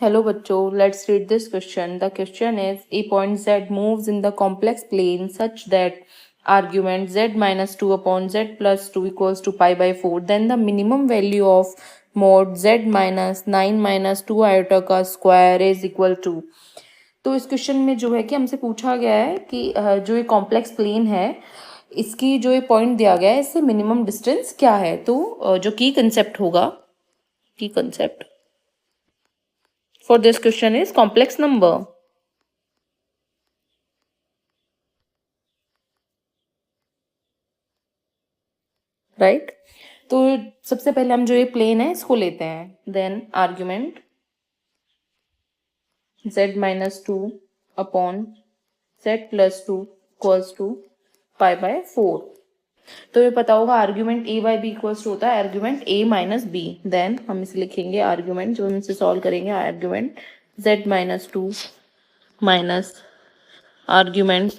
Hello बच्चों, let's read this question. The question is a point z moves in the complex plane such that argument z minus 2 upon z plus 2 equals to pi by 4. Then the minimum value of mod z minus 9 minus 2 iota का square is equal to. तो इस question में जो है कि हमसे पूछा गया है कि जो ये कॉम्प्लेक्स प्लेन है इसकी जो ये पॉइंट दिया गया है इससे मिनिमम डिस्टेंस क्या है. तो जो की कंसेप्ट होगा, की concept for this question is complex number. Right? तो सबसे पहले हम जो ये प्लेन है इसको लेते हैं. Then argument z minus 2 upon z plus 2 equals to pi by 4. तो ये पता होगा argument a by B equals to होता है argument a minus B. Then हम इसे लिखेंगे आर्ग्यूमेंट, जो हम इसे सॉल्व करेंगे argument z minus 2 minus argument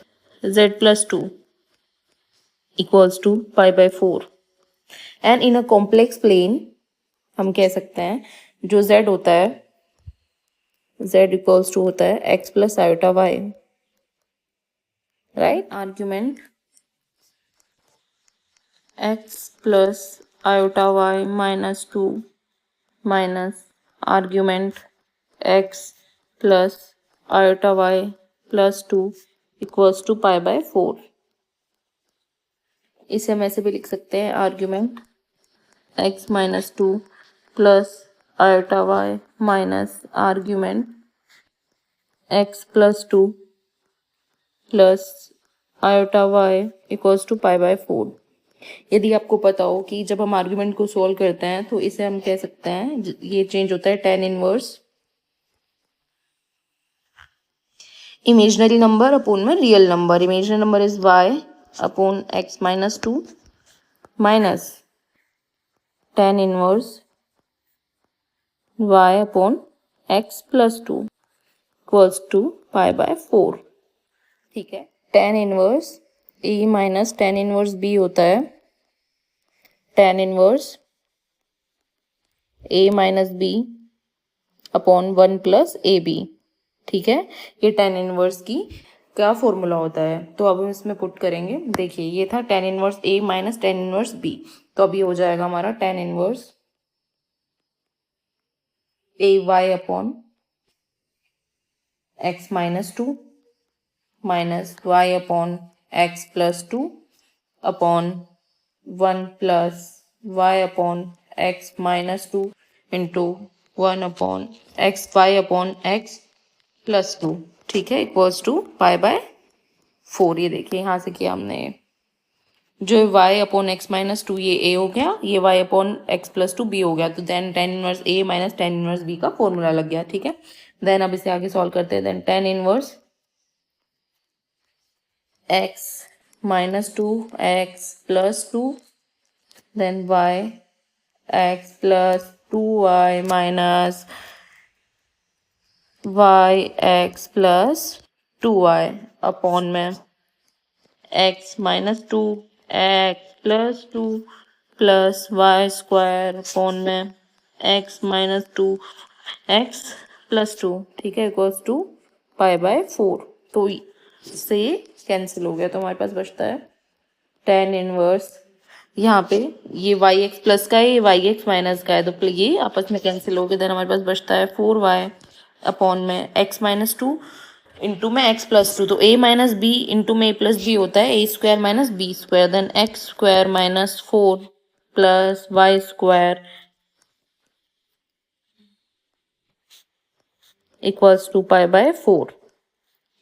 z plus 2 equals to pi by 4. And in a complex plane हम कह सकते हैं जो z होता है z इक्वल्स टू होता है x plus iota Y. Right? Argument x plus iota Y minus 2 minus argument x plus iota Y plus 2 equals to pi by 4. इसे हम ऐसे भी लिख सकते हैं argument x minus 2 plus iota Y minus argument x plus 2 plus iota Y equals to pi by 4. यदि आपको पता हो कि जब हम आर्ग्यूमेंट को सॉल्व करते हैं तो इसे हम कह सकते हैं ये चेंज होता है tan inverse imaginary number upon में real number. Imaginary number is y upon x minus 2 minus tan inverse y upon x plus 2 equals to pi by 4. ठीक है. tan inverse a minus tan inverse b होता है tan inverse a minus b upon 1 plus A B. ठीक है. ये tan inverse की क्या formula होता है. तो अब हम इसमें पुट करेंगे. देखिए ये था tan inverse a minus tan inverse b. तो अब ये हो जाएगा हमारा tan inverse a y upon x minus 2 minus y upon x plus 2 upon 1 plus y upon x minus 2 into 1 upon x y upon x plus 2. ठीक है. Equals to pi by 4. ये देखिए यहाँ से किया हमने जो y अपॉन x माइनस 2 ये a हो गया, ये y upon x plus 2 b हो गया. तो then tan inverse a minus tan inverse b का फॉर्मूला लग गया. ठीक है. देन अब इसे आगे सॉल्व करते हैं. Then tan inverse x minus 2 x plus 2 then y x plus 2y minus y x plus 2y upon में x minus 2 x plus 2 plus y square upon में x माइनस 2 x प्लस 2. ठीक है. Equals to pi by 4. तो इससे ये cancel हो गया. तो हमारे पास बचता है tan इनवर्स यहाँ पे ये वाई एक्स प्लस का है, ये वाई एक्स माइनस का है. तो ये आपस में कैंसिल हो गए. देन हमारे पास बचता है 4y अपॉन में x माइनस 2 इंटू में x प्लस 2. तो a माइनस बी इंटू में a प्लस बी होता है a square minus B square. Then x square minus 4 plus Y square equals to pi by 4.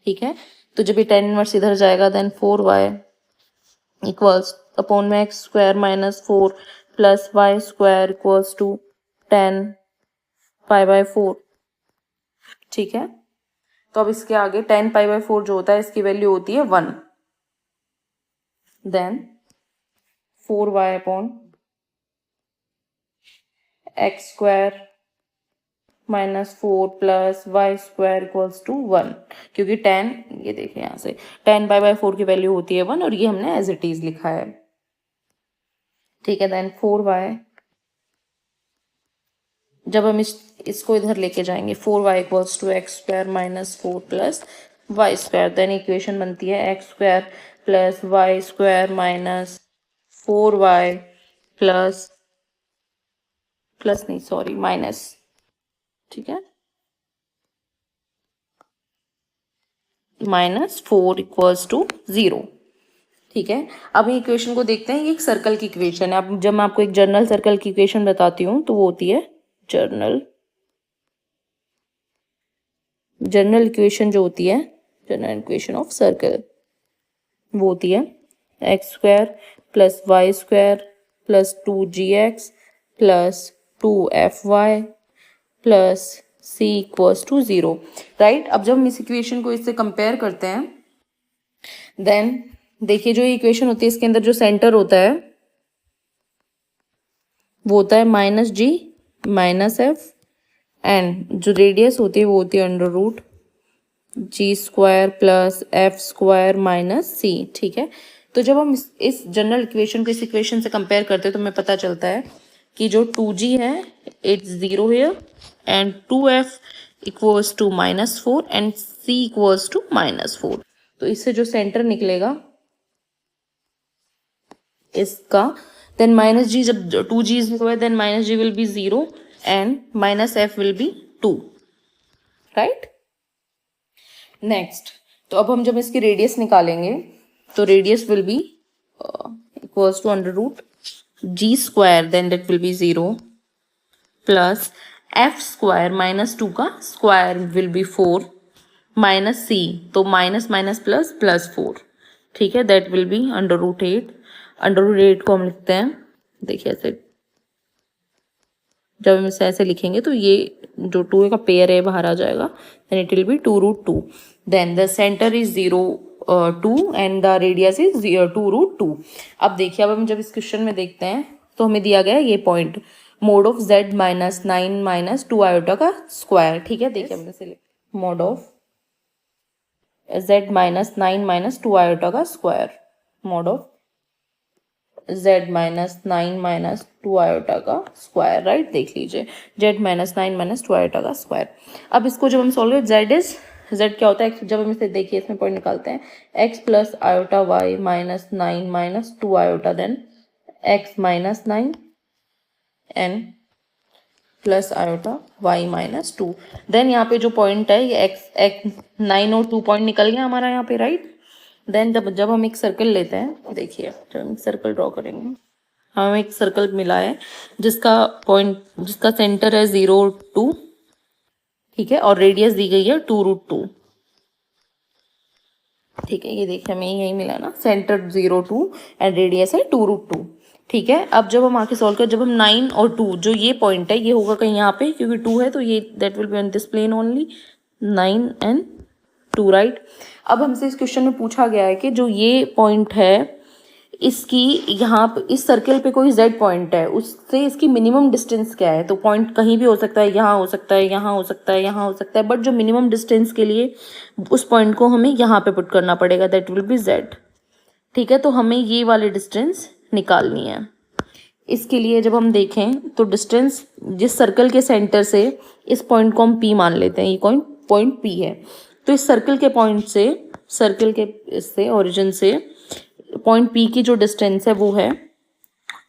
ठीक है. तो जब ये tan इनवर्स इधर जाएगा देन 4y इक्वल्स अपॉन में x square minus 4 plus Y square equals to 10 pi by 4. ठीक है. तो अब इसके आगे 10 पाई बाय 4 जो होता है इसकी वैल्यू होती है 1. Then 4y upon X square minus 4 plus Y square equals to 1. क्योंकि 10 ये देखिए यहाँ से 10 पाई बाय 4 की वैल्यू होती है 1 और ये हमने एज इट इज लिखा है. ठीक है. देन 4y जब हम इसको इधर लेके जाएंगे 4y equals to X square minus 4 plus Y square, then equation बनती है X square plus Y square minus 4y plus नहीं सॉरी माइनस, ठीक है, -4 इक्वल्स टू 0, ठीक है। अब ये इक्वेशन को देखते हैं, ये एक सर्कल की इक्वेशन है। अब जब मैं आपको एक जर्नल सर्कल की इक्वेशन बताती हूँ तो वो होती है जर्नल इक्वेशन जो होती है, जर्नल इक्वेशन ऑफ सर्कल, वो होती है X square plus Y square plus 2gx plus 2fy plus c equals to 0, right. अब जब हम इस इक्वेशन को इससे कंपेयर करते हैं, देन देखिए जो इक्वेशन होती है इसके अंदर जो सेंटर होता है वो होता है -g -f, एंड जो रेडियस होती है वो होती है √g² plus f² minus c, ठीक है। तो जब हम इस जनरल इक्वेशन को इस इक्वेशन से कंपेयर करते हैं तो हमें पता चलता है कि जो 2g है it's 0 here and 2f equals to -4 and c equals to -4। तो इससे जो सेंटर निकलेगा इसका, देन -g, जब 2g is square then -g will be 0 and -f will be 2, right. Next, तो अब हम जब इसकी रेडियस निकालेंगे तो radius will be equals to √g², then that will be 0 plus f² -2 का square will be 4 minus c, तो minus minus plus plus 4, ठीक है, दैट विल बी √8। √8 को हम लिखते हैं, देखिए ऐसे, जब हम इसे ऐसे लिखेंगे तो ये जो 2 का पेयर है बाहर आ जाएगा, then it will be 2√2, then the centre is 0 2 and the radius is 2√2। अब देखिए, अब हम जब इस क्वेश्चन में देखते हैं तो हमें दिया गया है ये point mode of z -9 -2 iota का स्क्वायर, ठीक है। देखिए हम इसे मोड ऑफ z -9 -2 आयोटा का square, mode of z -9 -2 iota का स्क्वायर, राइट। देख लीजिए z -9 -2 आयोटा का स्क्वायर। अब इसको जब हम सॉल्व, z क्या होता है, जब हम इसे देखिए इसमें पॉइंट निकालते हैं x plus iota y -9 -2 iota, then x -9 n plus iota y -2, then यहाँ पे जो पॉइंट है ये x 9 और 2 पॉइंट निकल गया हमारा यहाँ पे, राइट। देन जब हम एक सर्कल लेते हैं, देखिए जब हम सर्कल ड्रॉ करेंगे, हमें एक सर्कल मिला है जिसका सेंटर है 0 2, ठीक है, और रेडियस दी गई है 2√2, ठीक है। ये देखिए हमें यही मिला ना, सेंटर 0 2 एंड रेडियस है 2√2, ठीक है। अब जब हम आके सॉल्व करें, जब हम 9 और 2, जो ये पॉइंट है ये होगा कहीं यहाँ पे, क्योंकि 2 है तो ये that will be on this plane only, 9 and 2, right. अब हमसे इस क्वेश्चन में पूछा गया है कि जो ये पॉइंट है इसकी यहाँ पे इस सर्कल पे कोई z पॉइंट है, उससे इसकी मिनिमम डिस्टेंस क्या है। तो पॉइंट कहीं भी हो सकता है, यहाँ हो सकता है, यहाँ हो सकता है, यहाँ हो सकता है, बट जो मिनिमम डिस्टेंस के लिए उस पॉइंट को हमें यहाँ पे पुट करना पड़ेगा, दैट विल बी z, ठीक है। तो हमें ये वाली डिस्टेंस निकालनी है। इसके लिए जब हम देखें तो डिस्टेंस जिस सर्कल के सेंटर से इस पॉइंट को हम P मान लेते हैं, ये पॉइंट P है, तो इस सर्कल के पॉइंट से, सर्कल के इससे ओरिजिन से पॉइंट P की जो डिस्टेंस है वो है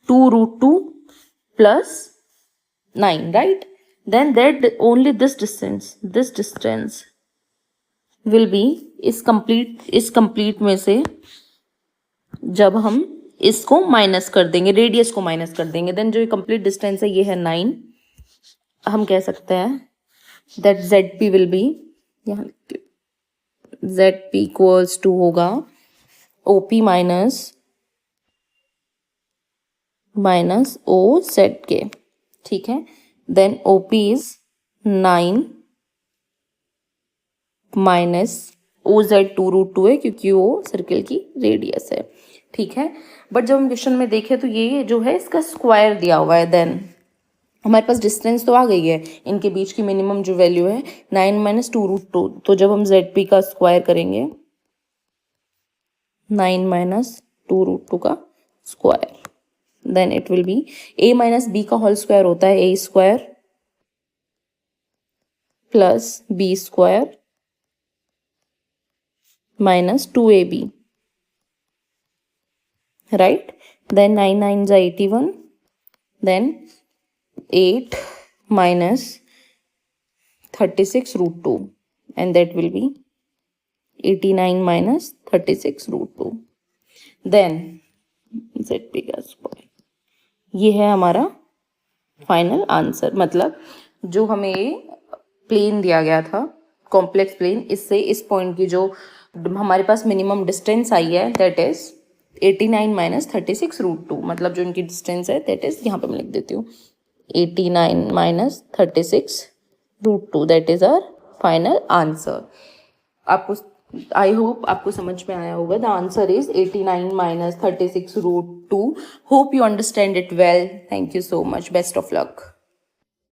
2√2 plus 9, right. Then that only this distance will be इस कंप्लीट में से, जब हम इसको माइनस कर देंगे, रेडियस को माइनस कर देंगे, देन जो ये कंप्लीट डिस्टेंस है ये है 9, हम कह सकते हैं दैट ZP विल बी, यहाँ ZP इक्वल्स टू होगा OP माइनस OZK, ठीक है। Then OP is 9 minus OZ 2√2 है, क्योंकि वो सर्कल की रेडियस है, ठीक है। बट जब हम क्वेश्चन में देखें तो ये जो है इसका स्क्वायर दिया हुआ है, देन हमारे पास डिस्टेंस तो आ गई है, इनके बीच की मिनिमम जो वैल्यू है 9 माइनस 2√2, तो जब हम ZP का स्क्वायर करेंगे 9 माइनस 2√2 का square, then it will be A minus B का होल स्क्वायर होता है A square plus b square minus 2ab, right? Then 9 9s are 81, then 8 minus 36 root 2, and that will be 89 minus 36 root 2. Then z bigger square. ये है हमारा final answer. मतलब जो हमें plane दिया गया था, कॉम्प्लेक्स प्लेन, इससे इस पॉइंट की जो हमारे पास मिनिमम डिस्टेंस आई है दैट इज 89 माइनस 36 रूट 2। मतलब जो इनकी डिस्टेंस है दैट इज, यहाँ पे मैं लिख देती हूँ 89 minus 36 root 2, that is our final answer. आपको, आई होप आपको समझ में आया होगा। The answer is 89 minus 36 root 2। Hope you understand it well. Thank you so much. Best of luck.